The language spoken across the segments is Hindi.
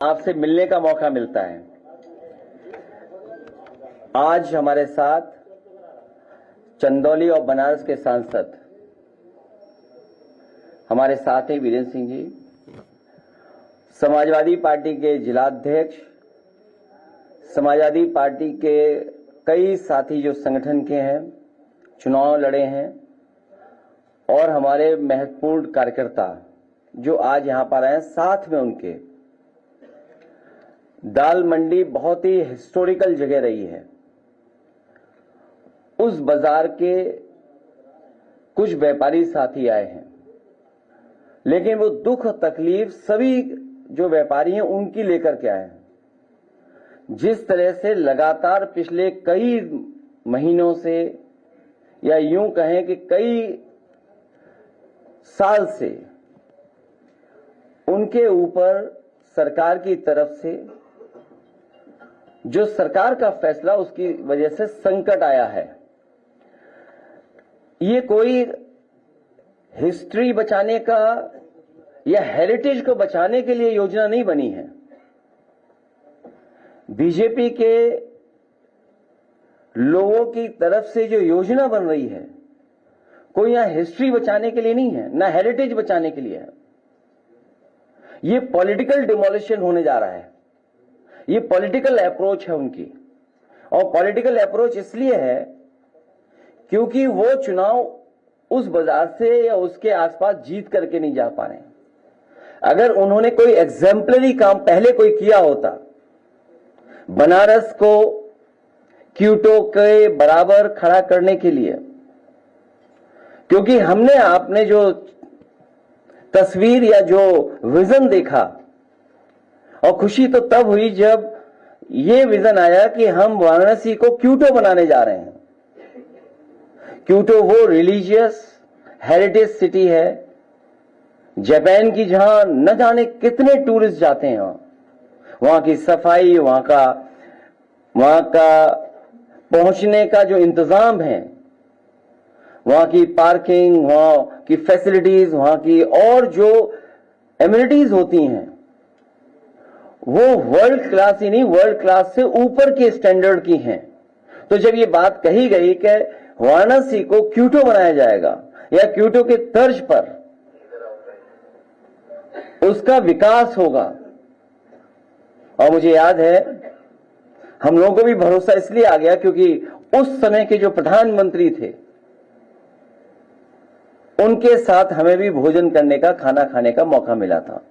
आपसे मिलने का मौका मिलता है। आज हमारे साथ चंदौली और बनारस के सांसद हमारे साथ हैं वीरेंद्र सिंह जी, समाजवादी पार्टी के जिलाध्यक्ष, समाजवादी पार्टी के कई साथी जो संगठन के हैं, चुनाव लड़े हैं, और हमारे महत्वपूर्ण कार्यकर्ता जो आज यहां पर आए हैं, साथ में उनके। दाल मंडी बहुत ही हिस्टोरिकल जगह रही है। उस बाजार के कुछ व्यापारी साथी आए हैं, लेकिन वो दुख तकलीफ सभी जो व्यापारी हैं उनकी लेकर के आए हैं। जिस तरह से लगातार पिछले कई महीनों से, या यूं कहें कि कई साल से उनके ऊपर सरकार की तरफ से जो सरकार का फैसला, उसकी वजह से संकट आया है। ये कोई हिस्ट्री बचाने का या हेरिटेज को बचाने के लिए योजना नहीं बनी है। बीजेपी के लोगों की तरफ से जो योजना बन रही है, कोई यहां हिस्ट्री बचाने के लिए नहीं है, ना हेरिटेज बचाने के लिए है। ये पॉलिटिकल डिमोलिशन होने जा रहा है। ये पॉलिटिकल अप्रोच है उनकी, और पॉलिटिकल अप्रोच इसलिए है क्योंकि वो चुनाव उस बाजार से या उसके आसपास जीत करके नहीं जा पा रहे हैं। अगर उन्होंने कोई एग्जाम्पलरी काम पहले कोई किया होता, बनारस को क्योटो के बराबर खड़ा करने के लिए, क्योंकि हमने आपने जो तस्वीर या जो विजन देखा, और खुशी तो तब हुई जब ये विजन आया कि हम वाराणसी को क्योटो बनाने जा रहे हैं। क्योटो वो रिलीजियस हेरिटेज सिटी है जापान की, जहां न जाने कितने टूरिस्ट जाते हैं। वहां की सफाई, वहां का पहुंचने का जो इंतजाम है, वहां की पार्किंग, वहां की फैसिलिटीज, वहां की और जो एमिनिटीज होती हैं, वो वर्ल्ड क्लास ही नहीं, वर्ल्ड क्लास से ऊपर के स्टैंडर्ड की हैं। तो जब ये बात कही गई कि वाराणसी को क्योटो बनाया जाएगा या क्योटो के तर्ज पर उसका विकास होगा, और मुझे याद है हम लोगों को भी भरोसा इसलिए आ गया क्योंकि उस समय के जो प्रधानमंत्री थे उनके साथ हमें भी भोजन करने का, खाना खाने का मौका मिला था,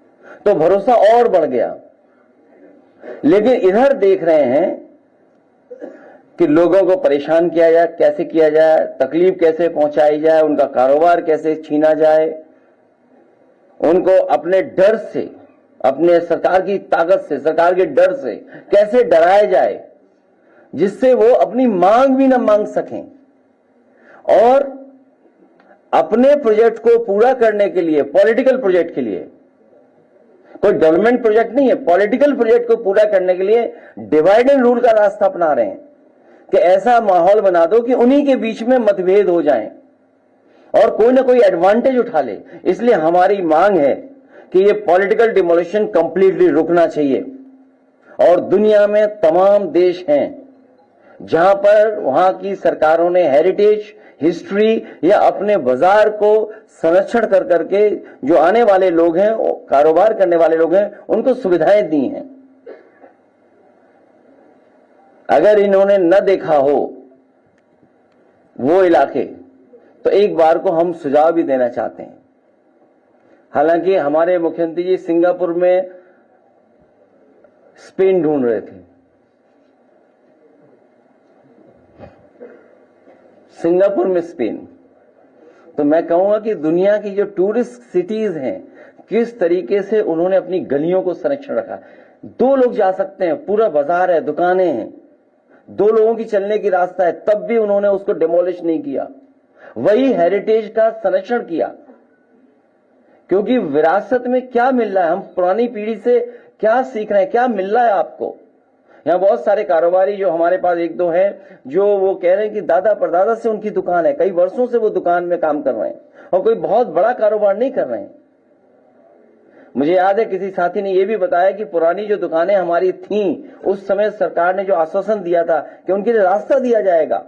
तो भरोसा और बढ़ गया। लेकिन इधर देख रहे हैं कि लोगों को परेशान किया जाए, कैसे किया जाए, तकलीफ कैसे पहुंचाई जाए, उनका कारोबार कैसे छीना जाए, उनको अपने डर से, अपने सरकार की ताकत से, सरकार के डर से कैसे डराया जाए जिससे वो अपनी मांग भी ना मांग सकें, और अपने प्रोजेक्ट को पूरा करने के लिए, पॉलिटिकल प्रोजेक्ट के लिए, कोई डेवलपमेंट प्रोजेक्ट नहीं है, पॉलिटिकल प्रोजेक्ट को पूरा करने के लिए डिवाइड एंड रूल का रास्ता अपना रहे हैं कि ऐसा माहौल बना दो कि उन्हीं के बीच में मतभेद हो जाएं और कोई ना कोई एडवांटेज उठा ले। इसलिए हमारी मांग है कि ये पॉलिटिकल डिमोलिशन कंप्लीटली रुकना चाहिए। और दुनिया में तमाम देश हैं जहां पर वहां की सरकारों ने हेरिटेज, हिस्ट्री या अपने बाजार को संरक्षण कर करके जो आने वाले लोग हैं, कारोबार करने वाले लोग हैं, उनको सुविधाएं दी हैं। अगर इन्होंने न देखा हो वो इलाके, तो एक बार को हम सुझाव भी देना चाहते हैं। हालांकि हमारे मुख्यमंत्री जी सिंगापुर में स्पेन ढूंढ रहे थे, सिंगापुर में स्पेन। तो मैं कहूंगा कि दुनिया की जो टूरिस्ट सिटीज हैं, किस तरीके से उन्होंने अपनी गलियों को संरक्षण रखा। 2 लोग जा सकते हैं, पूरा बाजार है, दुकानें हैं, 2 लोगों की चलने की रास्ता है, तब भी उन्होंने उसको डिमोलिश नहीं किया। वही हेरिटेज का संरक्षण किया, क्योंकि विरासत में क्या मिल रहा है, हम पुरानी पीढ़ी से क्या सीख रहे हैं, क्या मिल रहा है आपको। यहां बहुत सारे कारोबारी जो हमारे पास 1-2 हैं, जो वो कह रहे हैं कि दादा परदादा से उनकी दुकान है, कई वर्षों से वो दुकान में काम कर रहे हैं, और कोई बहुत बड़ा कारोबार नहीं कर रहे हैं। मुझे याद है किसी साथी ने यह भी बताया कि पुरानी जो दुकानें हमारी थीं, उस समय सरकार ने जो आश्वासन दिया था कि उनके लिए रास्ता दिया जाएगा,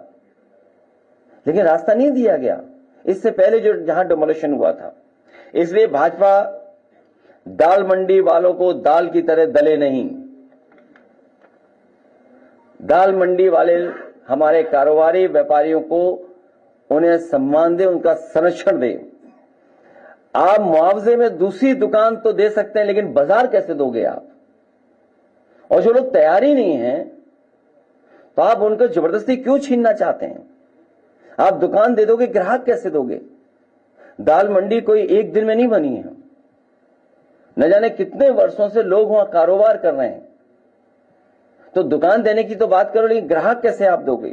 लेकिन रास्ता नहीं दिया गया इससे पहले जो जहां डिमोलिशन हुआ था। इसलिए भाजपा दाल मंडी वालों को दाल की तरह दले नहीं। दाल मंडी वाले हमारे कारोबारी व्यापारियों को उन्हें सम्मान दे, उनका संरक्षण दे। आप मुआवजे में दूसरी दुकान तो दे सकते हैं, लेकिन बाजार कैसे दोगे आप? और जो लोग तैयार ही नहीं है तो आप उनको जबरदस्ती क्यों छीनना चाहते हैं? आप दुकान दे दोगे, ग्राहक कैसे दोगे? दाल मंडी कोई एक दिन में नहीं बनी है, न जाने कितने वर्षों से लोग वहां कारोबार कर रहे हैं। तो दुकान देने की तो बात करो, लेकिन ग्राहक कैसे आप दोगे?